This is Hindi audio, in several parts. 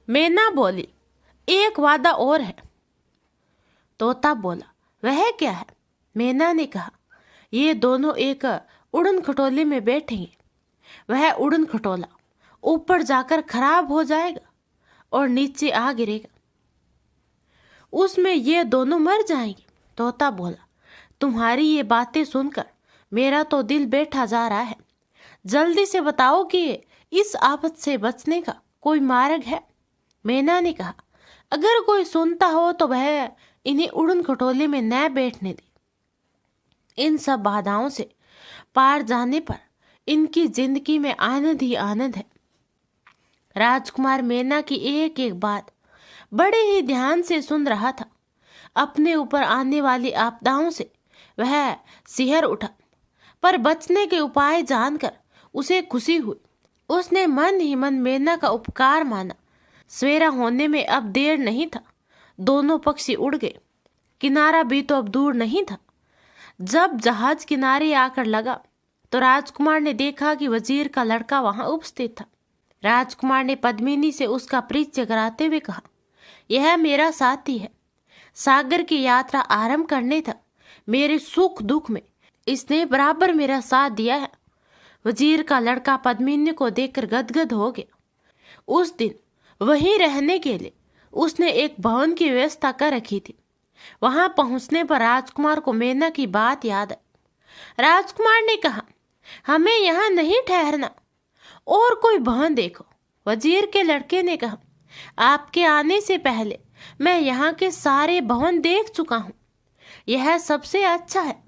मैना बोली, एक वादा और है। तोता बोला, वह क्या है? मैना ने कहा, ये दोनों एक उड़न खटोले में बैठेंगे। वह उड़न खटोला ऊपर जाकर खराब हो जाएगा और नीचे आ गिरेगा, उसमें ये दोनों मर जाएंगे। तोता बोला, तुम्हारी ये बातें सुनकर मेरा तो दिल बैठा जा रहा है। जल्दी से बताओ कि इस आफत से बचने का कोई मार्ग है। मैना ने कहा, अगर कोई सुनता हो तो वह इन्हें उड़न खटोले में न बैठने दे। इन सब बाधाओं से पार जाने पर इनकी जिंदगी में आनंद ही आनंद है। राजकुमार मैना की एक एक बात बड़े ही ध्यान से सुन रहा था। अपने ऊपर आने वाली आपदाओं से वह सिहर उठा, पर बचने के उपाय जानकर उसे खुशी हुई। उसने मन ही मन मैना का उपकार माना। सवेरा होने में अब देर नहीं था। दोनों पक्षी उड़ गए। किनारा भी तो अब दूर नहीं था। जब जहाज किनारे आकर लगा तो राजकुमार ने देखा कि वजीर का लड़का वहां उपस्थित था। राजकुमार ने पद्मिनी से उसका परिचय कराते हुए कहा, यह मेरा साथी है। सागर की यात्रा आरंभ करने तक मेरे सुख दुख में इसने बराबर मेरा साथ दिया है। वजीर का लड़का पद्मिनी को देखकर गदगद हो गया। उस दिन वहीं रहने के लिए उसने एक भवन की व्यवस्था कर रखी थी। वहां पहुंचने पर राजकुमार को मैना की बात याद आई। राजकुमार ने कहा, हमें यहाँ नहीं ठहरना, और कोई भवन देखो। वजीर के लड़के ने कहा, आपके आने से पहले मैं यहाँ के सारे भवन देख चुका हूँ, यह सबसे अच्छा है।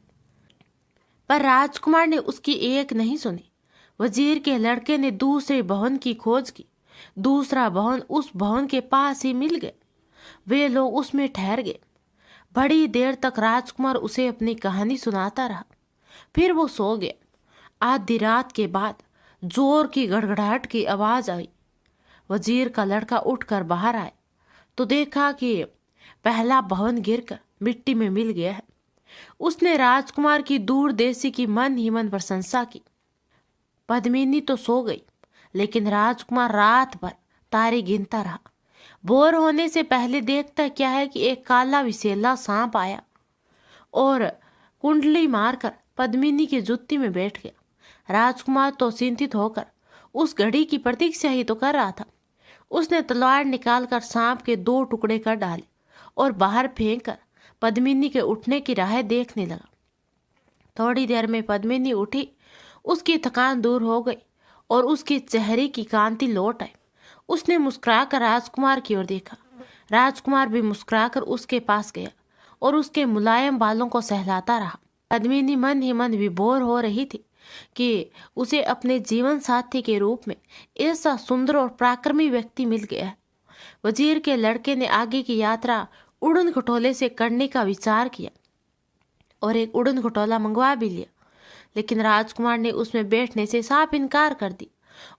पर राजकुमार ने उसकी एक नहीं सुनी। वजीर के लड़के ने दूसरे भवन की खोज की। दूसरा भवन उस भवन के पास ही मिल गया। वे लोग उसमें ठहर गए। बड़ी देर तक राजकुमार उसे अपनी कहानी सुनाता रहा। फिर वो सो गया। आधी रात के बाद जोर की गड़गड़ाहट की आवाज आई। वजीर का लड़का उठकर बाहर आया तो देखा कि पहला भवन गिरकर मिट्टी में मिल गया है। उसने राजकुमार की दूरदेशी की मन ही मन प्रशंसा की। पद्मिनी तो सो गई, लेकिन राजकुमार रात भर तारे गिनता रहा। बोर होने से पहले देखता क्या है कि एक काला विशेला सांप आया और कुंडली मारकर पद्मिनी की जुत्ती में बैठ गया। राजकुमार तो चिंतित होकर उस घड़ी की प्रतीक्षा ही तो कर रहा था। उसने तलवार निकालकर सांप के 2 टुकड़े कर डाले और बाहर फेंककर पद्मिनी के उठने की राह देखने लगा। थोड़ी देर में पद्मिनी उठी। उसकी थकान दूर हो गई और उसके चेहरे की कांति लौट आई। उसने मुस्कुराकर राजकुमार की ओर देखा। राजकुमार भी मुस्कुराकर उसके पास गया और उसके मुलायम बालों को सहलाता रहा। पद्मिनी मन ही मन विभोर हो रही थी कि उसे अपने जीवन साथी के रूप में ऐसा सुंदर और पराक्रमी व्यक्ति मिल गया है। वजीर के लड़के ने आगे की यात्रा उड़न खटोले से करने का विचार किया और एक उड़न खटोला मंगवा भी लिया, लेकिन राजकुमार ने उसमें बैठने से साफ इनकार कर दी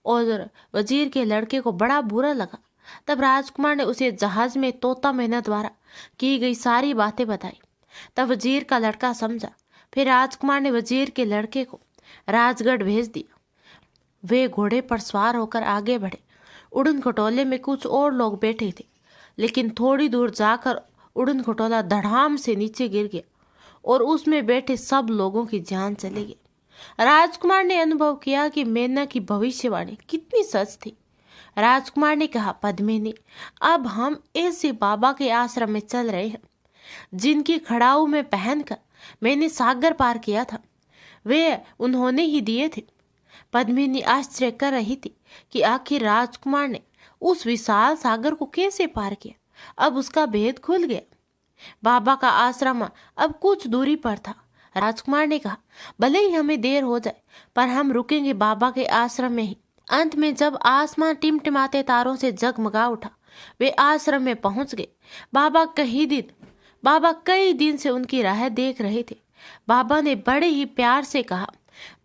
और वजीर के लड़के को बड़ा बुरा लगा। तब राजकुमार ने उसे जहाज में तोता मैना द्वारा की गई सारी बातें बताई। तब वजीर का लड़का समझा। फिर राजकुमार ने वजीर के लड़के को राजगढ़ भेज दिया। वे घोड़े पर सवार होकर आगे बढ़े। उड़न खटोले में कुछ और लोग बैठे थे, लेकिन थोड़ी दूर जाकर उड़न खटोला धड़ाम से नीचे गिर गया और उसमें बैठे सब लोगों की जान चली गई। राजकुमार ने अनुभव किया कि मैना की भविष्यवाणी कितनी सच थी। राजकुमार ने कहा, पद्मिनी, अब हम ऐसे बाबा के आश्रम में चल रहे हैं जिनकी खड़ाऊ में पहनकर मैंने सागर पार किया था। वे उन्होंने ही दिए थे। पद्मिनी आश्चर्य कर रही थी कि आखिर राजकुमार ने उस विशाल सागर को कैसे पार किया। अब उसका भेद खुल गया। बाबा का आश्रम अब कुछ दूरी पर था। राजकुमार ने कहा, भले ही हमें देर हो जाए, पर हम रुकेंगे बाबा के आश्रम में ही। अंत में जब आसमान टिमटिमाते तारों से जगमगा उठा, वे आश्रम में पहुंच गए। बाबा कई दिन से उनकी राह देख रहे थे। बाबा ने बड़े ही प्यार से कहा,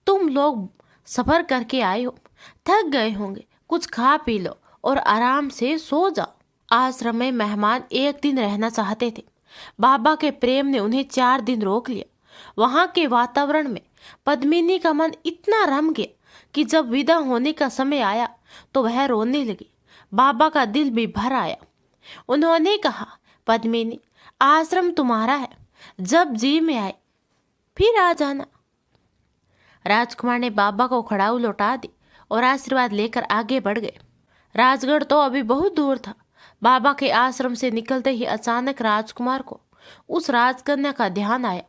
तुम लोग सफर करके आए हो, थक गए होंगे, कुछ खा पी लो और आराम से सो जाओ। आश्रम में मेहमान एक दिन रहना चाहते थे। बाबा के प्रेम ने उन्हें 4 दिन रोक लिया। वहां के वातावरण में पद्मिनी का मन इतना रम गया कि जब विदा होने का समय आया तो वह रोने लगी। बाबा का दिल भी भर आया। उन्होंने कहा, पद्मिनी, आश्रम तुम्हारा है, जब जी में आए फिर आ जाना। राजकुमार ने बाबा को खड़ाऊ लौटा दी और आशीर्वाद लेकर आगे बढ़ गए। राजगढ़ तो अभी बहुत दूर था। बाबा के आश्रम से निकलते ही अचानक राजकुमार को उस राजकन्या का ध्यान आया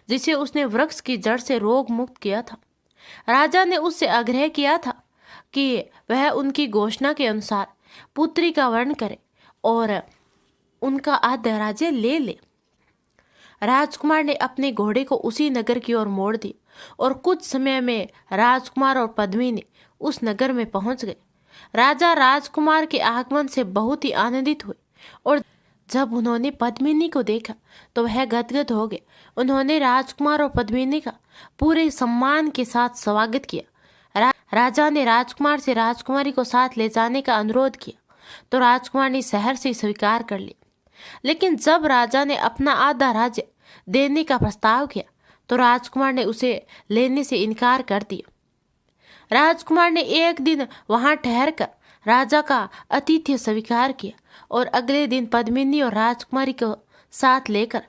जिसे उसने वृक्ष की जड़ से रोग मुक्त किया था। राजा ने उससे आग्रह किया था कि वह उनकी घोषणा के अनुसार पुत्री का वर्ण करे और उनका आधा राज्य ले ले। राजकुमार ने अपने घोड़े को उसी नगर की ओर मोड़ दिया और कुछ समय में राजकुमार और पद्मिनी उस नगर में पहुंच गए। राजा राजकुमार के आगमन से बहुत ही आनंदित हुए और जब उन्होंने पद्मिनी को देखा तो वह गदगद हो गए। उन्होंने राजकुमार और पद्मिनी का पूरे सम्मान के साथ स्वागत किया। राजा ने राजकुमार से राजकुमारी को साथ ले जाने का अनुरोध किया तो राजकुमार ने शहर से स्वीकार कर लिया। लेकिन जब राजा ने अपना आधा राज्य देने का प्रस्ताव किया तो राजकुमार ने उसे लेने से इनकार कर दिया। राजकुमार ने एक दिन वहां ठहरकर राजा का आतिथ्य स्वीकार किया और अगले दिन पद्मिनी और राजकुमारी को साथ लेकर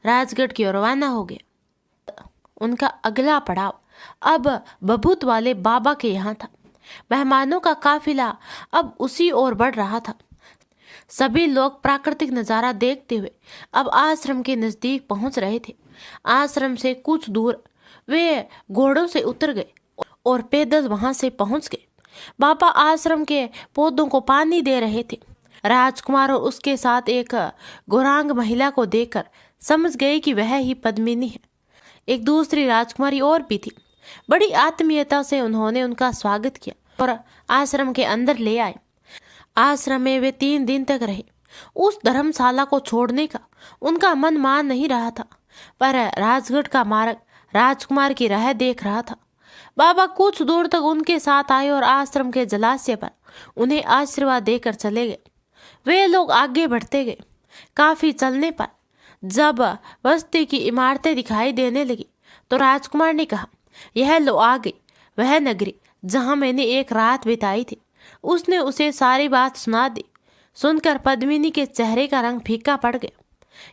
राजगढ़ की ओर रवाना हो गया। उनका अगला पड़ाव अब बभूत वाले बाबा के यहाँ था। मेहमानों का काफिला अब उसी ओर बढ़ रहा था। सभी लोग प्राकृतिक नजारा देखते हुए अब आश्रम के नजदीक पहुंच रहे थे। आश्रम से कुछ दूर वे घोड़ों से उतर गए और पैदल वहां से पहुंच गए। बाबा आश्रम के पौधों को पानी दे रहे थे। राजकुमार और उसके साथ एक गौरांग महिला को देखकर समझ गए कि वह ही पद्मिनी है। एक दूसरी राजकुमारी और भी थी। बड़ी आत्मीयता से उन्होंने उनका स्वागत किया और आश्रम के अंदर ले आए। आश्रम में वे 3 दिन तक रहे। उस धर्मशाला को छोड़ने का उनका मन मान नहीं रहा था, पर राजगढ़ का मार्ग राजकुमार की राह देख रहा था। बाबा कुछ दूर तक उनके साथ आए और आश्रम के जलाशय पर उन्हें आशीर्वाद देकर चले गए। वे लोग आगे बढ़ते गए। काफी चलने पर जब बस्ती की इमारतें दिखाई देने लगी तो राजकुमार ने कहा, यह लो आ गई वह नगरी जहां मैंने एक रात बिताई थी। उसने उसे सारी बात सुना दी। सुनकर पद्मिनी के चेहरे का रंग फीका पड़ गया।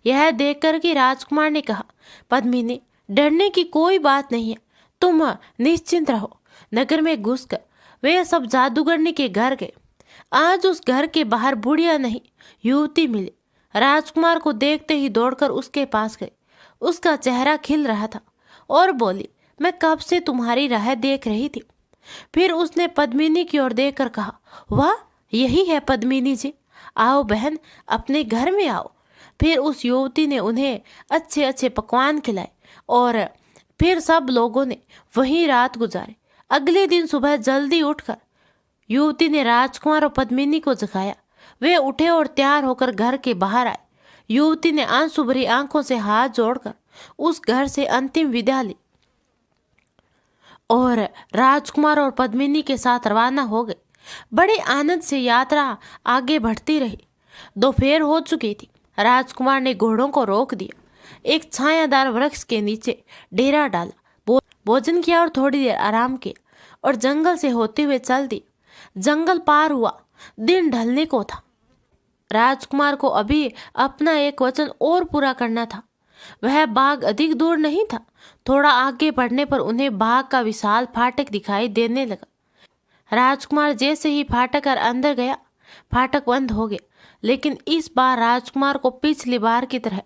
यह देखकर कि राजकुमार ने कहा, पद्मिनी, डरने की कोई बात नहीं है, तुम निश्चिंत रहो। नगर में घुसकर वे सब जादूगरनी के घर गए। आज उस घर के बाहर बुढ़िया नहीं युवती मिली। राजकुमार को देखते ही दौड़कर उसके पास गए। उसका चेहरा खिल रहा था और बोली, मैं कब से तुम्हारी राह देख रही थी। फिर उसने पद्मिनी की ओर देखकर कहा, वाह, यही है पद्मिनी जी, आओ बहन, अपने घर में आओ। फिर उस युवती ने उन्हें अच्छे अच्छे पकवान खिलाए और फिर सब लोगों ने वहीं रात गुजारी। अगले दिन सुबह जल्दी उठकर युवती ने राजकुमार और पद्मिनी को जगाया। वे उठे और तैयार होकर घर के बाहर आए। युवती ने आंसू भरी आंखों से हाथ जोड़कर उस घर से अंतिम विदा ली और राजकुमार और पद्मिनी के साथ रवाना हो गए। बड़े आनंद से यात्रा आगे बढ़ती रही। दोपहर हो चुकी थी। राजकुमार ने घोड़ों को रोक दिया, एक छायादार वृक्ष के नीचे डेरा डाला, भोजन किया और थोड़ी देर आराम किया और जंगल से होते हुए चल दिए। जंगल पार हुआ, दिन ढलने को था। राजकुमार को अभी अपना एक वचन और पूरा करना था। वह बाग अधिक दूर नहीं था। थोड़ा आगे बढ़ने पर उन्हें बाग का विशाल फाटक दिखाई देने लगा। राजकुमार जैसे ही फाटक कर अंदर गया, फाटक बंद हो गया। लेकिन इस बार राजकुमार को पिछली बार की तरह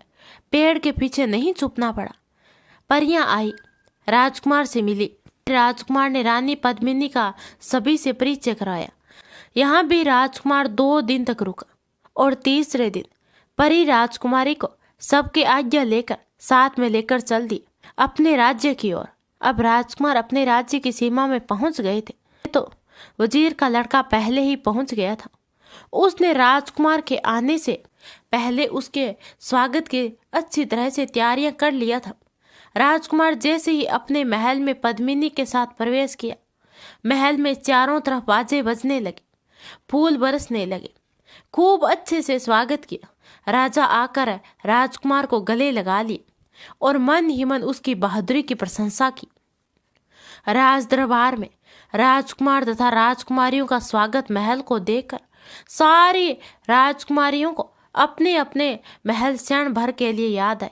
पेड़ के पीछे नहीं छुपना पड़ा। परियां आई, राजकुमार से मिली। राजकुमार ने रानी पद्मिनी का सभी से परिचय कराया। यहाँ भी राजकुमार 2 दिन तक रुका और तीसरे दिन परी राजकुमारी को सबके आज्ञा लेकर साथ में लेकर चल दी अपने राज्य की ओर। अब राजकुमार अपने राज्य की सीमा में पहुंच गए थे तो वजीर का लड़का पहले ही पहुंच गया था। उसने राजकुमार के आने से पहले उसके स्वागत की अच्छी तरह से तैयारियां कर लिया था। राजकुमार जैसे ही अपने महल में पद्मिनी के साथ प्रवेश किया, महल में चारों तरफ बाजे बजने लगे, फूल बरसने लगे। खूब अच्छे से स्वागत किया। राजा आकर राजकुमार को गले लगा लिए और मन ही मन उसकी बहादुरी की प्रशंसा की। राज दरबार में राजकुमार तथा राजकुमारियों का स्वागत महल को देखकर सारी राजकुमारियों को अपने अपने महल क्षण भर के लिए याद आए,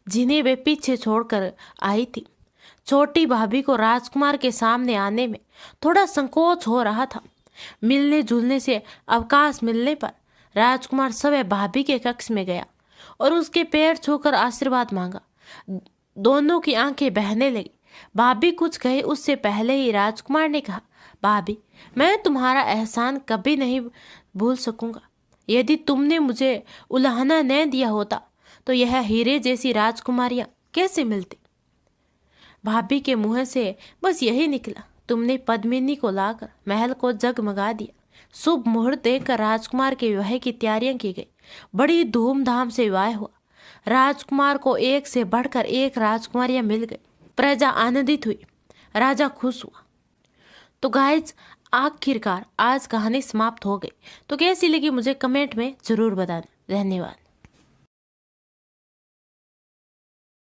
जिन्हें वे पीछे छोड़कर आई थी। छोटी भाभी को राजकुमार के सामने आने में थोड़ा संकोच हो रहा था। मिलने जुलने से अवकाश मिलने पर राजकुमार स्वयं भाभी के कक्ष में गया और उसके पैर छूकर आशीर्वाद मांगा। दोनों की आंखें बहने लगी। भाभी कुछ कहे उससे पहले ही राजकुमार ने कहा, भाभी, मैं तुम्हारा एहसान कभी नहीं भूल सकूंगा। यदि तुमने मुझे उलाहना न दिया होता तो यह हीरे जैसी राजकुमारियां कैसे मिलती। भाभी के मुंह से बस यही निकला, तुमने पद्मिनी को लाकर महल को जगमगा दिया। शुभ मुहूर्त देखकर राजकुमार के विवाह की तैयारियां की गई। बड़ी धूमधाम से विवाह हुआ। राजकुमार को एक से बढ़कर एक राजकुमारियां मिल गई। प्रजा आनंदित हुई, राजा खुश हुआ। तो गाइज, आखिरकार आज कहानी समाप्त हो गई। तो कैसी लगी मुझे कमेंट में जरूर बताना। धन्यवाद।